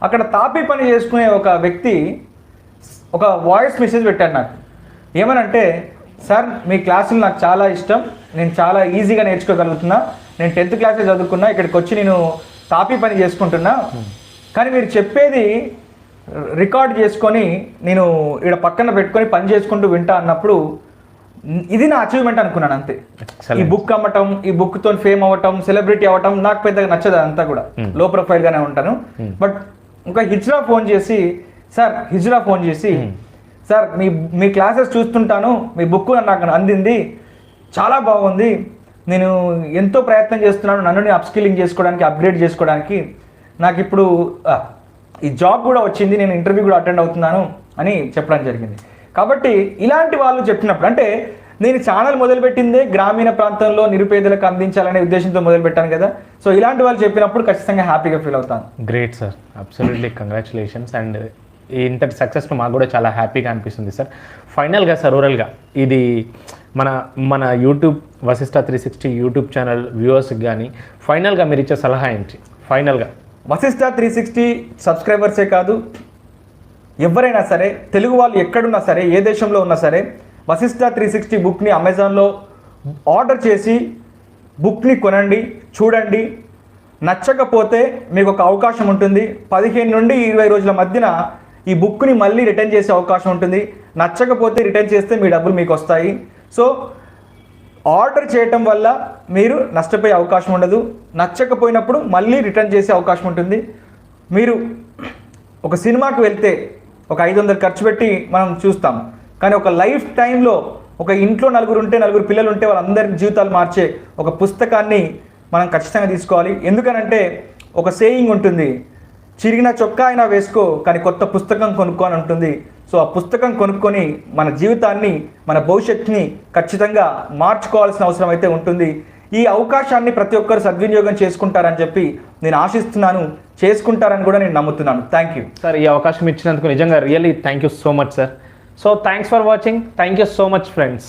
అక్కడ తాపీ పని చేసుకునే ఒక వ్యక్తి ఒక వాయిస్ మెసేజ్ పెట్టాడు నాకు. ఏమనంటే, సార్ మీ క్లాసులు నాకు చాలా ఇష్టం, నేను చాలా ఈజీగా నేర్చుకోగలుగుతున్నా, నేను 10th క్లాసే చదువుకున్నా, ఇక్కడికి వచ్చి నేను తాపీ పని చేసుకుంటున్నా, కానీ మీరు చెప్పేది రికార్డ్ చేసుకొని నేను ఇక్కడ పక్కన పెట్టుకొని పని చేసుకుంటూ వింటా అన్నప్పుడు ఇది నా అచీవ్మెంట్ అనుకున్నాను అంతే. ఈ బుక్ అమ్మటం, ఈ బుక్తో ఫేమ్ అవ్వటం, సెలబ్రిటీ అవ్వటం నాకు పెద్దగా నచ్చదు, అంతా కూడా లో ప్రొఫైల్గానే ఉంటాను. బట్ ఇంకా హిజ్రా ఫోన్ చేసి సార్ మీ క్లాసెస్ చూస్తుంటాను, మీ బుక్ నాకు అందింది, చాలా బాగుంది, నేను ఎంతో ప్రయత్నం చేస్తున్నాను నన్ను అప్స్కిల్లింగ్ చేసుకోవడానికి, అప్గ్రేడ్ చేసుకోవడానికి, నాకు ఇప్పుడు ఈ జాబ్ కూడా వచ్చింది, నేను ఇంటర్వ్యూ కూడా అటెండ్ అవుతున్నాను అని చెప్పడం జరిగింది. కాబట్టి ఇలాంటి వాళ్ళు చెప్పినప్పుడు, అంటే నేను ఛానల్ మొదలుపెట్టిందే గ్రామీణ ప్రాంతంలో నిరుపేదలకు అందించాలనే ఉద్దేశంతో మొదలుపెట్టాను కదా. సో ఇలాంటి వాళ్ళు చెప్పినప్పుడు ఖచ్చితంగా హ్యాపీగా ఫీల్ అవుతాను. Great sir, absolutely congratulations. And ఇంతటి సక్సెస్ మాకు కూడా చాలా హ్యాపీగా అనిపిస్తుంది సార్. ఫైనల్గా సార్, ఓవరాల్గా ఇది మన యూట్యూబ్ వశిష్ట 360 యూట్యూబ్ ఛానల్ వ్యూవర్స్కి కానీ ఫైనల్గా మీరు ఇచ్చే సలహా ఏంటి? ఫైనల్గా వశిష్ట 360 సబ్స్క్రైబర్సే కాదు, ఎవరైనా సరే, తెలుగు వాళ్ళు ఎక్కడున్నా సరే, ఏ దేశంలో ఉన్నా సరే, వశిష్ట 360 బుక్ని అమెజాన్లో ఆర్డర్ చేసి బుక్ని కొనండి, చూడండి. నచ్చకపోతే మీకు ఒక అవకాశం ఉంటుంది, 15 నుండి 20 రోజుల మధ్యన ఈ బుక్ని మళ్ళీ రిటర్న్ చేసే అవకాశం ఉంటుంది. నచ్చకపోతే రిటర్న్ చేస్తే మీ డబ్బులు మీకు వస్తాయి. సో ఆర్డర్ చేయటం వల్ల మీరు నష్టపోయే అవకాశం ఉండదు, నచ్చకపోయినప్పుడు మళ్ళీ రిటర్న్ చేసే అవకాశం ఉంటుంది. మీరు ఒక సినిమాకి వెళ్తే ఒక 500 ఖర్చు పెట్టి మనం చూస్తాం, కానీ ఒక లైఫ్ టైంలో ఒక ఇంట్లో 4 పిల్లలు ఉంటే వాళ్ళందరి జీవితాలు మార్చే ఒక పుస్తకాన్ని మనం ఖచ్చితంగా తీసుకోవాలి. ఎందుకనంటే ఒక సేయింగ్ ఉంటుంది, చిరిగిన చొక్కా అయినా వేసుకో కానీ కొత్త పుస్తకం కొనుక్కో అని ఉంటుంది. సో ఆ పుస్తకం కొనుక్కొని మన జీవితాన్ని, మన భవిష్యత్తుని ఖచ్చితంగా మార్చుకోవాల్సిన అవసరం అయితే ఉంటుంది. ఈ అవకాశాన్ని ప్రతి ఒక్కరు సద్వినియోగం చేసుకుంటారని చెప్పి నేను ఆశిస్తున్నాను, చేసుకుంటారని కూడా నేను నమ్ముతున్నాను. థ్యాంక్ యూ సార్, ఈ అవకాశం ఇచ్చినందుకు నిజంగా really thank you so much sir. So thanks for watching. Thank you so much friends.